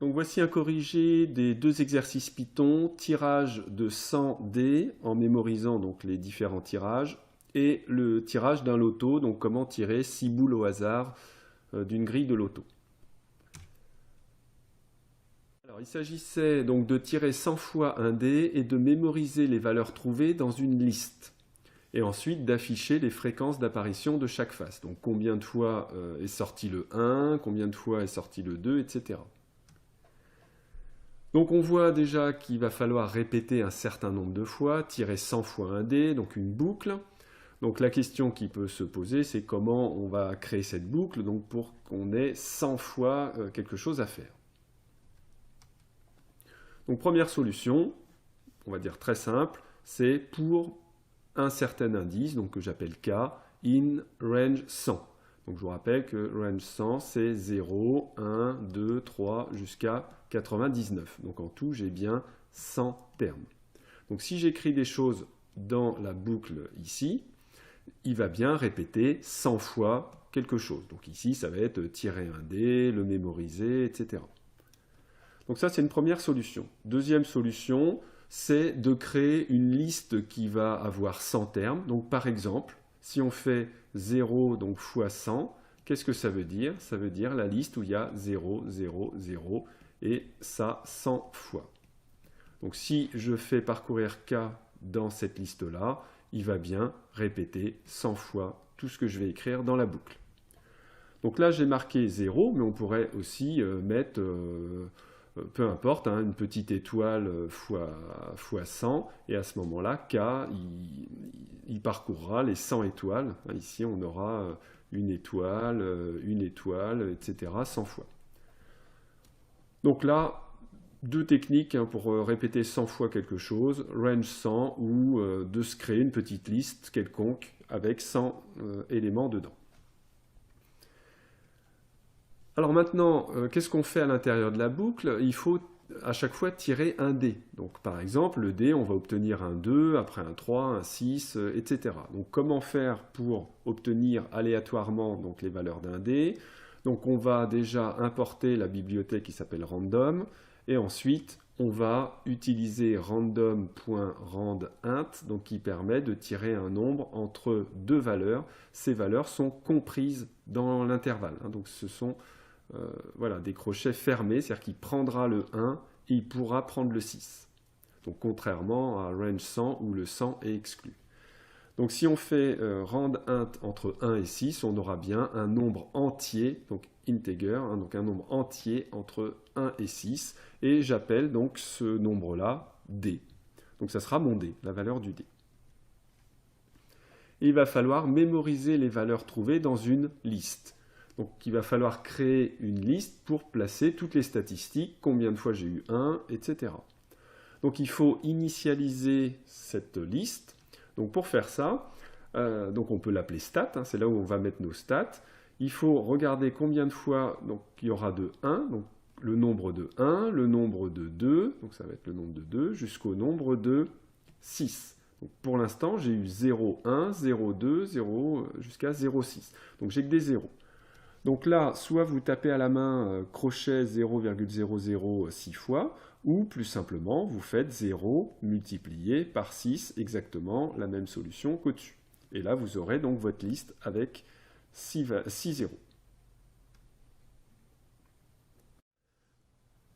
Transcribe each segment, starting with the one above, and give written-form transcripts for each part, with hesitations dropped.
Donc voici un corrigé des deux exercices Python, tirage de 100 dés en mémorisant donc les différents tirages et le tirage d'un loto, donc comment tirer 6 boules au hasard d'une grille de loto. Alors, il s'agissait donc de tirer 100 fois un dé et de mémoriser les valeurs trouvées dans une liste. Et ensuite d'afficher les fréquences d'apparition de chaque face. Donc combien de fois est sorti le 1, combien de fois est sorti le 2, etc. Donc on voit déjà qu'il va falloir répéter un certain nombre de fois, tirer 100 fois un dé, donc une boucle. Donc la question qui peut se poser, c'est comment on va créer cette boucle donc pour qu'on ait 100 fois quelque chose à faire. Donc première solution, on va dire très simple, c'est pour un certain indice, donc que j'appelle K, in range 100. Donc je vous rappelle que range 100, c'est 0, 1, 2, 3, jusqu'à 99. Donc en tout, j'ai bien 100 termes. Donc si j'écris des choses dans la boucle ici, il va bien répéter 100 fois quelque chose. Donc ici, ça va être tirer un dé, le mémoriser, etc. Donc ça, c'est une première solution. Deuxième solution, c'est de créer une liste qui va avoir 100 termes. Donc par exemple, si on fait 0 donc fois 100, qu'est-ce que ça veut dire? Ça veut dire la liste où il y a 0, 0, 0, et ça 100 fois. Donc si je fais parcourir K dans cette liste-là, il va bien répéter 100 fois tout ce que je vais écrire dans la boucle. Donc là, j'ai marqué 0, mais on pourrait aussi mettre... peu importe, hein, une petite étoile fois 100, et à ce moment-là, K, il parcourra les 100 étoiles. Ici, on aura une étoile, etc., 100 fois. Donc là, deux techniques hein, pour répéter 100 fois quelque chose, range 100, ou de se créer une petite liste quelconque avec 100 éléments dedans. Alors maintenant, qu'est-ce qu'on fait à l'intérieur de la boucle? Il faut à chaque fois tirer un dé. Donc par exemple, le dé, on va obtenir un 2, après un 3, un 6, etc. Donc comment faire pour obtenir aléatoirement donc, les valeurs d'un dé? Donc on va déjà importer la bibliothèque qui s'appelle random, et ensuite on va utiliser random.randInt, donc qui permet de tirer un nombre entre deux valeurs. Ces valeurs sont comprises dans l'intervalle, hein, donc ce sont voilà, des crochets fermés, c'est-à-dire qu'il prendra le 1 et il pourra prendre le 6. Donc contrairement à range 100 où le 100 est exclu. Donc si on fait randInt entre 1 et 6, on aura bien un nombre entier, donc integer, hein, donc un nombre entier entre 1 et 6, et j'appelle donc ce nombre-là d. Donc ça sera mon d, la valeur du d. Et il va falloir mémoriser les valeurs trouvées dans une liste. Donc il va falloir créer une liste pour placer toutes les statistiques, combien de fois j'ai eu 1, etc. Donc il faut initialiser cette liste. Donc pour faire ça, donc on peut l'appeler stat, hein, c'est là où on va mettre nos stats. Il faut regarder combien de fois donc, il y aura de 1, donc le nombre de 1, le nombre de 2, donc ça va être le nombre de 2, jusqu'au nombre de 6. Donc pour l'instant, j'ai eu 0, 1, 0, 2, 0, jusqu'à 0,6. Donc j'ai que des 0. Donc là, soit vous tapez à la main crochet 0,00 6 fois, ou plus simplement, vous faites 0 multiplié par 6, exactement la même solution qu'au-dessus. Et là, vous aurez donc votre liste avec 6 zéros.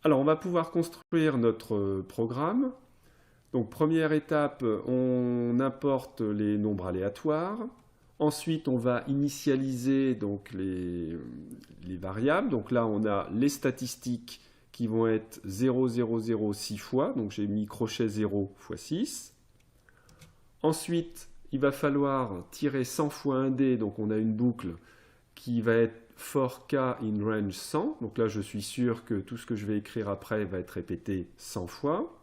Alors, on va pouvoir construire notre programme. Donc, première étape, on importe les nombres aléatoires. Ensuite, on va initialiser donc, les variables. Donc là, on a les statistiques qui vont être 0, 0, 0, 6 fois. Donc j'ai mis crochet 0 fois 6. Ensuite, il va falloir tirer 100 fois un dé. Donc on a une boucle qui va être for k in range 100. Donc là, je suis sûr que tout ce que je vais écrire après va être répété 100 fois.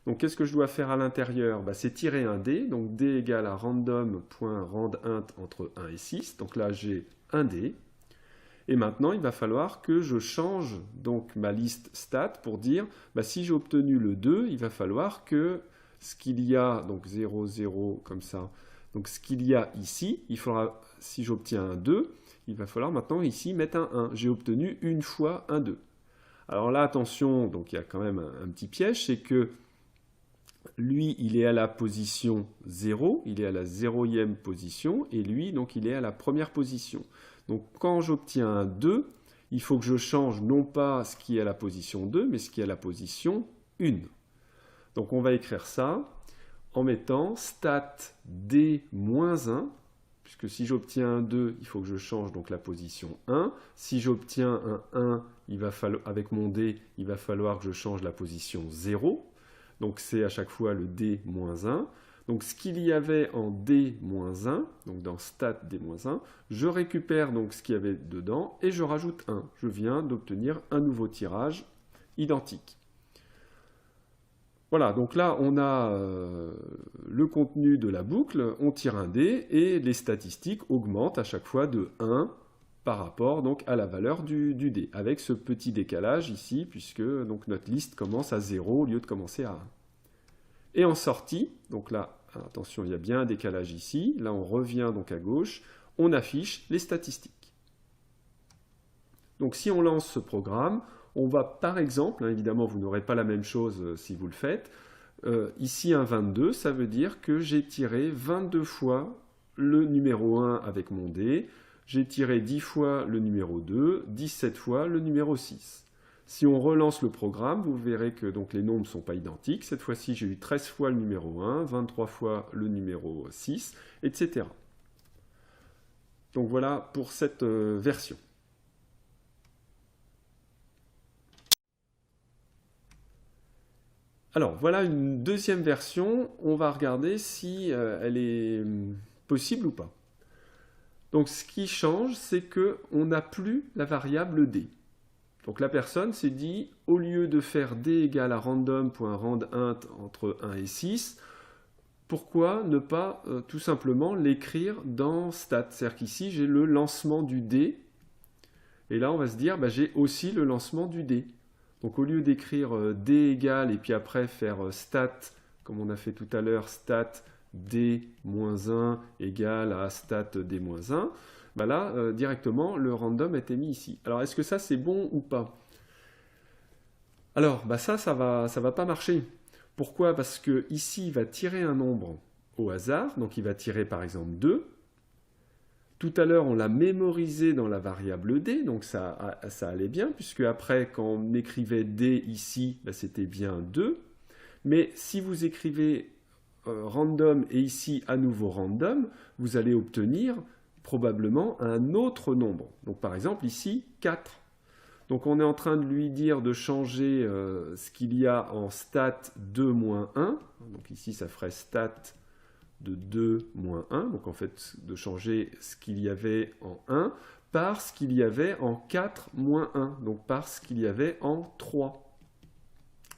Donc, qu'est-ce que je dois faire à l'intérieur? C'est tirer un dé. Donc, d égale à random.randInt entre 1 et 6. Donc là, j'ai un dé. Et maintenant, il va falloir que je change donc, ma liste stat pour dire, si j'ai obtenu le 2, il va falloir que ce qu'il y a, donc 0, 0, comme ça, donc ce qu'il y a ici, il faudra, si j'obtiens un 2, il va falloir maintenant ici mettre un 1. J'ai obtenu une fois un 2. Alors là, attention, donc il y a quand même un petit piège, c'est que lui, il est à la position 0, il est à la 0e position, et lui, donc, il est à la première position. Donc, quand j'obtiens un 2, il faut que je change non pas ce qui est à la position 2, mais ce qui est à la position 1. Donc, on va écrire ça en mettant stat d-1, puisque si j'obtiens un 2, il faut que je change donc la position 1. Si j'obtiens un 1, avec mon d, il va falloir que je change la position 0. Donc c'est à chaque fois le d-1. Donc ce qu'il y avait en d-1, donc dans stat d-1, je récupère donc ce qu'il y avait dedans et je rajoute 1. Je viens d'obtenir un nouveau tirage identique. Voilà, donc là on a le contenu de la boucle, on tire un dé et les statistiques augmentent à chaque fois de 1 par rapport donc, à la valeur du dé, avec ce petit décalage ici, puisque donc, notre liste commence à 0 au lieu de commencer à 1. Et en sortie, donc là, attention, il y a bien un décalage ici, là on revient donc à gauche, on affiche les statistiques. Donc si on lance ce programme, on va par exemple, évidemment vous n'aurez pas la même chose si vous le faites, ici un 22, ça veut dire que j'ai tiré 22 fois le numéro 1 avec mon dé, j'ai tiré 10 fois le numéro 2, 17 fois le numéro 6. Si on relance le programme, vous verrez que donc, les nombres ne sont pas identiques. Cette fois-ci, j'ai eu 13 fois le numéro 1, 23 fois le numéro 6, etc. Donc voilà pour cette version. Alors voilà une deuxième version. On va regarder si elle est possible ou pas. Donc ce qui change, c'est qu'on n'a plus la variable d. Donc la personne s'est dit, au lieu de faire d égale à random.randint entre 1 et 6, pourquoi ne pas tout simplement l'écrire dans stat? C'est-à-dire qu'ici, j'ai le lancement du dé, et là on va se dire, bah, j'ai aussi le lancement du dé. Donc au lieu d'écrire d égale, et puis après faire stat, comme on a fait tout à l'heure, stat d-1 égale à stat d-1, bah là, directement, le random a été mis ici. Alors, est-ce que ça, c'est bon ou pas? Alors, bah ça va pas marcher. Pourquoi? Parce que ici, il va tirer un nombre au hasard. Donc, il va tirer, par exemple, 2. Tout à l'heure, on l'a mémorisé dans la variable d. Donc, ça allait bien, puisque après, quand on écrivait d ici, bah, c'était bien 2. Mais si vous écrivez random et ici, à nouveau random, vous allez obtenir probablement un autre nombre. Donc par exemple ici 4. Donc on est en train de lui dire de changer ce qu'il y a en stat 2-1. Donc ici ça ferait stat de 2-1. Donc en fait de changer ce qu'il y avait en 1 par ce qu'il y avait en 4-1. Donc par ce qu'il y avait en 3.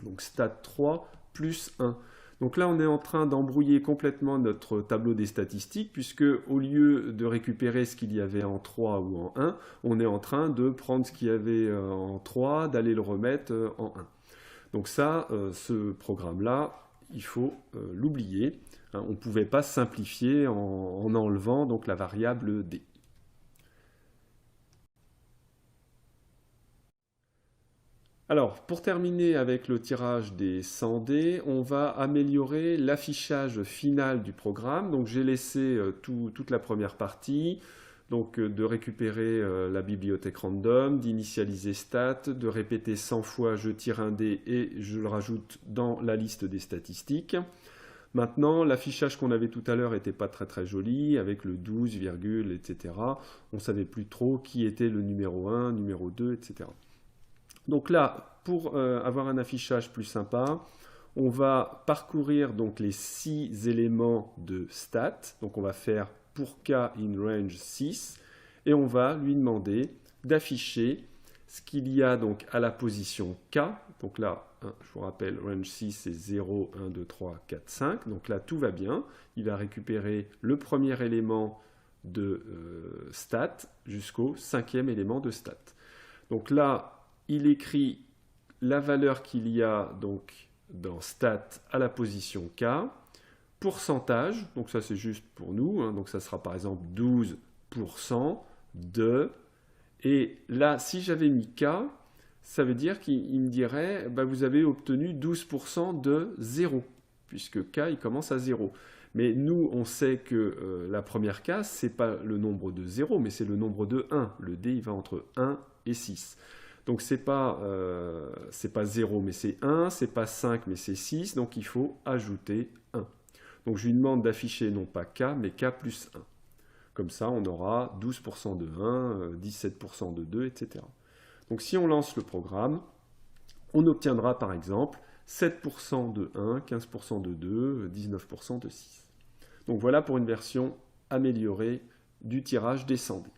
Donc stat 3 plus 1. Donc là, on est en train d'embrouiller complètement notre tableau des statistiques, puisque au lieu de récupérer ce qu'il y avait en 3 ou en 1, on est en train de prendre ce qu'il y avait en 3, d'aller le remettre en 1. Donc ça, ce programme-là, il faut l'oublier. Hein, on ne pouvait pas simplifier en enlevant donc, la variable d. Alors, pour terminer avec le tirage des 100 dés, on va améliorer l'affichage final du programme. Donc, j'ai laissé toute la première partie, donc de récupérer la bibliothèque random, d'initialiser stat, de répéter 100 fois je tire un dé et je le rajoute dans la liste des statistiques. Maintenant, l'affichage qu'on avait tout à l'heure n'était pas très joli, avec le 12, virgule, etc. On ne savait plus trop qui était le numéro 1, numéro 2, etc. Donc là, pour avoir un affichage plus sympa, on va parcourir donc les 6 éléments de stat. Donc on va faire pour k in range 6 et on va lui demander d'afficher ce qu'il y a donc à la position k. Donc là, je vous rappelle, range 6 c'est 0, 1, 2, 3, 4, 5. Donc là, tout va bien. Il va récupérer le premier élément de stat jusqu'au 5e élément de stat. Donc là, il écrit la valeur qu'il y a donc dans stat à la position k, pourcentage, donc ça c'est juste pour nous, hein, donc ça sera par exemple 12% de, et là si j'avais mis k, ça veut dire qu'il me dirait, bah, vous avez obtenu 12% de 0, puisque k il commence à 0. Mais nous, on sait que la première case, ce n'est pas le nombre de 0, mais c'est le nombre de 1. Le dé, il va entre 1 et 6. Donc, ce n'est pas 0, mais c'est 1, c'est pas 5, mais c'est 6, donc il faut ajouter 1. Donc, je lui demande d'afficher non pas k, mais k plus 1. Comme ça, on aura 12% de 1, 17% de 2, etc. Donc, si on lance le programme, on obtiendra par exemple 7% de 1, 15% de 2, 19% de 6. Donc voilà pour une version améliorée du tirage descendu.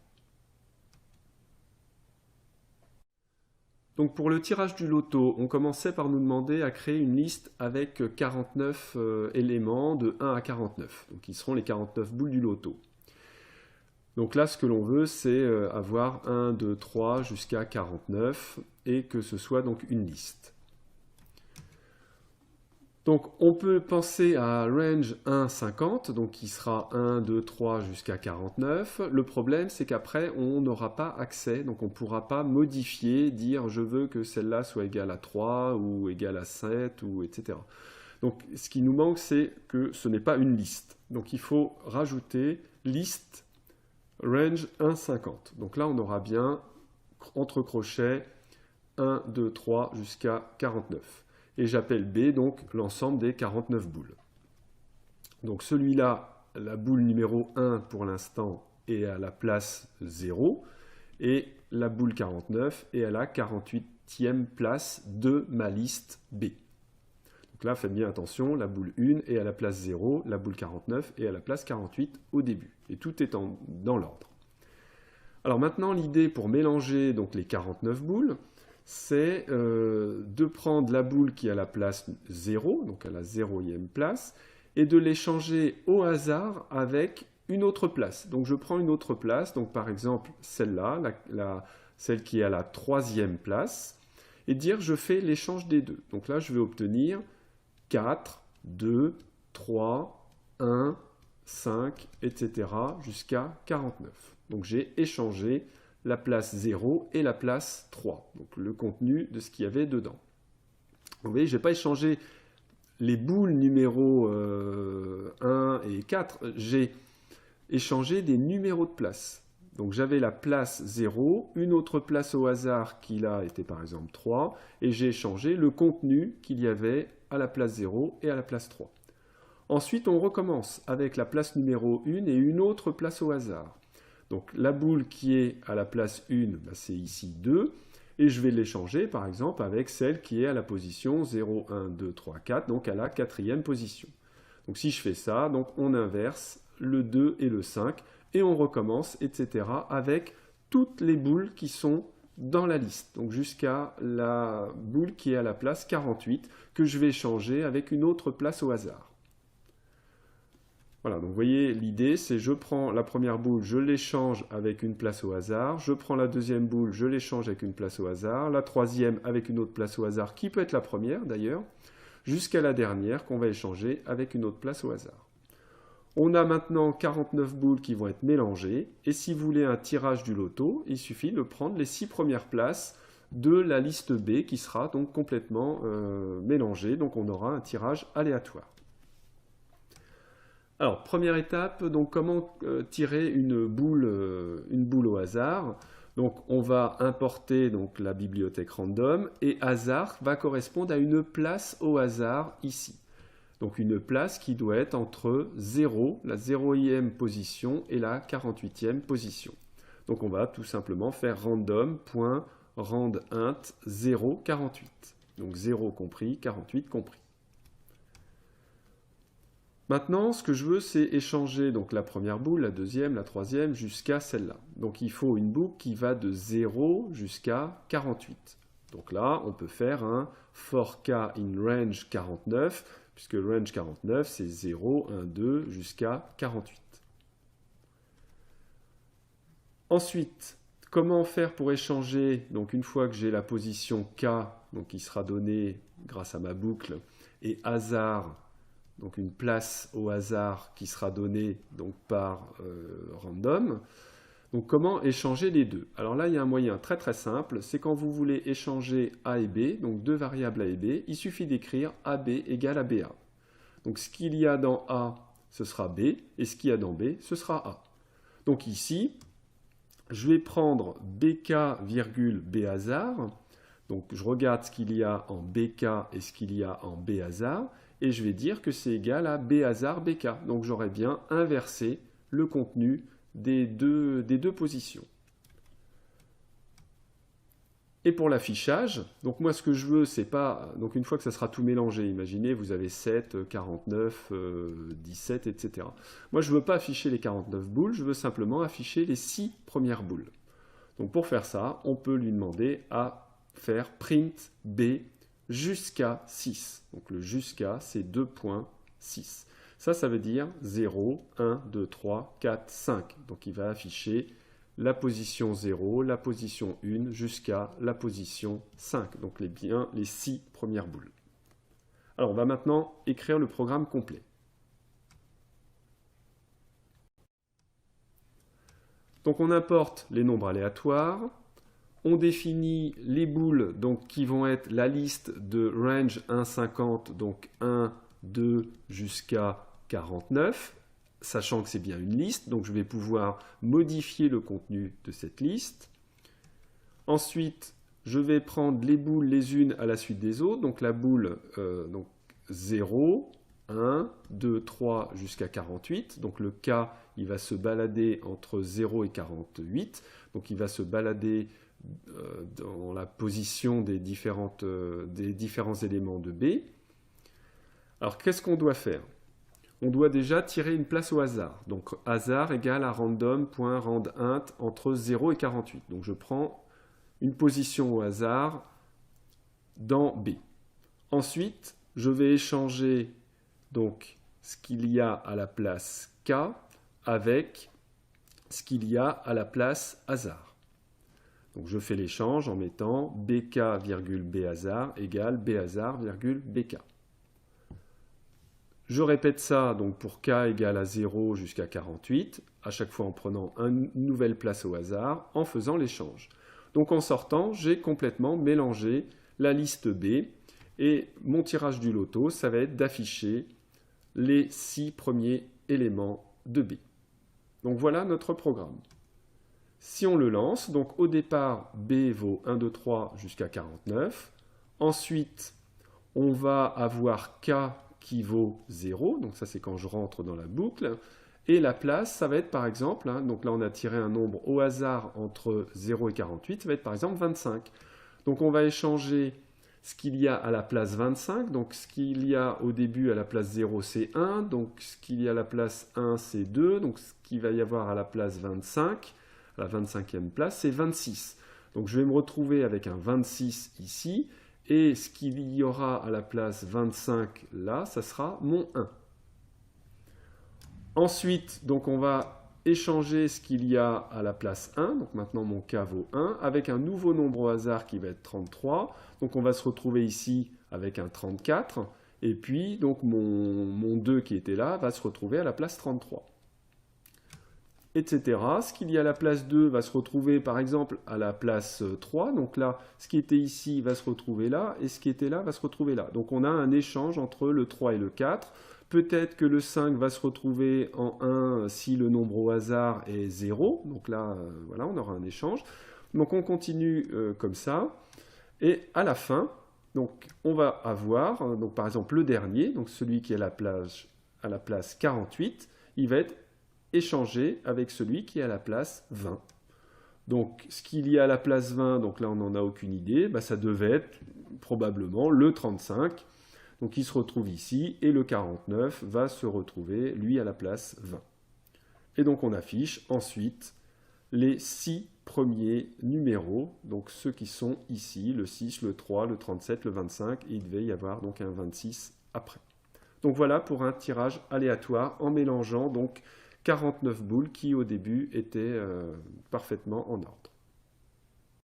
Donc pour le tirage du loto, on commençait par nous demander à créer une liste avec 49 éléments de 1 à 49, donc qui seront les 49 boules du loto. Donc là, ce que l'on veut, c'est avoir 1, 2, 3 jusqu'à 49 et que ce soit donc une liste. Donc on peut penser à range 1, 50, donc qui sera 1, 2, 3 jusqu'à 49. Le problème, c'est qu'après, on n'aura pas accès, donc on ne pourra pas modifier, dire je veux que celle-là soit égale à 3 ou égale à 7, ou etc. Donc ce qui nous manque, c'est que ce n'est pas une liste. Donc il faut rajouter liste range 1, 50. Donc là, on aura bien, entre crochets, 1, 2, 3 jusqu'à 49. Et j'appelle B, donc l'ensemble des 49 boules. Donc celui-là, la boule numéro 1 pour l'instant est à la place 0, et la boule 49 est à la 48e place de ma liste B. Donc là, faites bien attention, la boule 1 est à la place 0, la boule 49 est à la place 48 au début. Et tout est dans l'ordre. Alors maintenant, l'idée pour mélanger donc, les 49 boules, c'est de prendre la boule qui est à la place 0, donc à la 0e place, et de l'échanger au hasard avec une autre place. Donc je prends une autre place, donc par exemple celle-là, celle qui est à la 3e place, et dire je fais l'échange des deux. Donc là je vais obtenir 4, 2, 3, 1, 5, etc. jusqu'à 49. Donc j'ai échangé la place 0 et la place 3, donc le contenu de ce qu'il y avait dedans. Vous voyez, je n'ai pas échangé les boules numéro 1 et 4, j'ai échangé des numéros de place. Donc j'avais la place 0, une autre place au hasard qui là était par exemple 3, et j'ai échangé le contenu qu'il y avait à la place 0 et à la place 3. Ensuite, on recommence avec la place numéro 1 et une autre place au hasard. Donc la boule qui est à la place 1, bah, c'est ici 2, et je vais l'échanger par exemple avec celle qui est à la position 0, 1, 2, 3, 4, donc à la 4e position. Donc si je fais ça, donc on inverse le 2 et le 5, et on recommence, etc. avec toutes les boules qui sont dans la liste, donc jusqu'à la boule qui est à la place 48, que je vais échanger avec une autre place au hasard. Voilà, donc vous voyez, l'idée, c'est je prends la première boule, je l'échange avec une place au hasard, je prends la deuxième boule, je l'échange avec une place au hasard, la troisième avec une autre place au hasard, qui peut être la première d'ailleurs, jusqu'à la dernière qu'on va échanger avec une autre place au hasard. On a maintenant 49 boules qui vont être mélangées, et si vous voulez un tirage du loto, il suffit de prendre les 6 premières places de la liste B qui sera donc complètement mélangée, donc on aura un tirage aléatoire. Alors, première étape, donc comment tirer une boule au hasard. Donc, on va importer donc, la bibliothèque random et hasard va correspondre à une place au hasard ici. Donc, une place qui doit être entre 0, la 0e position, et la 48e position. Donc, on va tout simplement faire random.randint 0, 48. Donc, 0 compris, 48 compris. Maintenant, ce que je veux, c'est échanger donc, la première boule, la deuxième, la troisième, jusqu'à celle-là. Donc il faut une boucle qui va de 0 jusqu'à 48. Donc là, on peut faire un for k in range 49, puisque range 49, c'est 0, 1, 2, jusqu'à 48. Ensuite, comment faire pour échanger, donc une fois que j'ai la position k, donc qui sera donnée grâce à ma boucle, et hasard, donc une place au hasard qui sera donnée donc par random. Donc comment échanger les deux? Alors là, il y a un moyen très très simple, c'est quand vous voulez échanger A et B, donc deux variables A et B, il suffit d'écrire AB égale à BA. Donc ce qu'il y a dans A, ce sera B, et ce qu'il y a dans B, ce sera A. Donc ici, je vais prendre BK, virgule B hasard, donc je regarde ce qu'il y a en BK et ce qu'il y a en B hasard, et je vais dire que c'est égal à B hasard BK. Donc j'aurais bien inversé le contenu des deux positions. Et pour l'affichage, donc moi ce que je veux, c'est pas... Donc une fois que ça sera tout mélangé, imaginez, vous avez 7, 49, 17, etc. Moi je ne veux pas afficher les 49 boules, je veux simplement afficher les 6 premières boules. Donc pour faire ça, on peut lui demander à faire print B jusqu'à 6. Donc le jusqu'à, c'est 2.6. Ça veut dire 0, 1, 2, 3, 4, 5. Donc il va afficher la position 0, la position 1 jusqu'à la position 5. Donc les 6 premières boules. Alors on va maintenant écrire le programme complet. Donc on importe les nombres aléatoires, on définit les boules donc, qui vont être la liste de range 1,50, donc 1, 2 jusqu'à 49, sachant que c'est bien une liste, donc je vais pouvoir modifier le contenu de cette liste. Ensuite, je vais prendre les boules les unes à la suite des autres, donc la boule donc 0, 1, 2, 3 jusqu'à 48. Donc le K, il va se balader entre 0 et 48. Donc il va se balader dans la position des différents éléments de B. Alors qu'est-ce qu'on doit faire? On doit déjà tirer une place au hasard. Donc hasard égale à random.randint entre 0 et 48. Donc je prends une position au hasard dans B. Ensuite, je vais échanger donc ce qu'il y a à la place K avec ce qu'il y a à la place hasard. Donc je fais l'échange en mettant BK, B hasard égale B hasard, BK. Je répète ça donc pour K égale à 0 jusqu'à 48, à chaque fois en prenant une nouvelle place au hasard, en faisant l'échange. Donc en sortant, j'ai complètement mélangé la liste B, et mon tirage du loto, ça va être d'afficher les 6 premiers éléments de B. Donc voilà notre programme. Si on le lance, donc au départ, B vaut 1, 2, 3 jusqu'à 49. Ensuite, on va avoir K qui vaut 0. Donc ça, c'est quand je rentre dans la boucle. Et la place, ça va être par exemple, donc là on a tiré un nombre au hasard entre 0 et 48, ça va être par exemple 25. Donc on va échanger ce qu'il y a à la place 25, donc ce qu'il y a au début à la place 0 c'est 1, donc ce qu'il y a à la place 1 c'est 2, donc ce qu'il va y avoir à la place 25, à la 25e place c'est 26. Donc je vais me retrouver avec un 26 ici, et ce qu'il y aura à la place 25 là, ça sera mon 1. Ensuite, donc on va échanger ce qu'il y a à la place 1, donc maintenant mon K vaut 1, avec un nouveau nombre au hasard qui va être 33, donc on va se retrouver ici avec un 34, et puis donc mon 2 qui était là va se retrouver à la place 33. Etc. Ce qu'il y a à la place 2 va se retrouver par exemple à la place 3, donc là ce qui était ici va se retrouver là, et ce qui était là va se retrouver là. Donc on a un échange entre le 3 et le 4. Peut-être que le 5 va se retrouver en 1 si le nombre au hasard est 0. Donc là, voilà, on aura un échange. Donc on continue comme ça. Et à la fin, donc, on va avoir, donc, par exemple, le dernier, donc celui qui est à la place 48, il va être échangé avec celui qui est à la place 20. Donc ce qu'il y a à la place 20, donc là on n'en a aucune idée, bah, ça devait être probablement le 35. Donc il se retrouve ici, et le 49 va se retrouver, lui, à la place 20. Et donc on affiche ensuite les 6 premiers numéros, donc ceux qui sont ici, le 6, le 3, le 37, le 25, et il devait y avoir donc un 26 après. Donc voilà pour un tirage aléatoire en mélangeant donc 49 boules qui au début étaient parfaitement en ordre.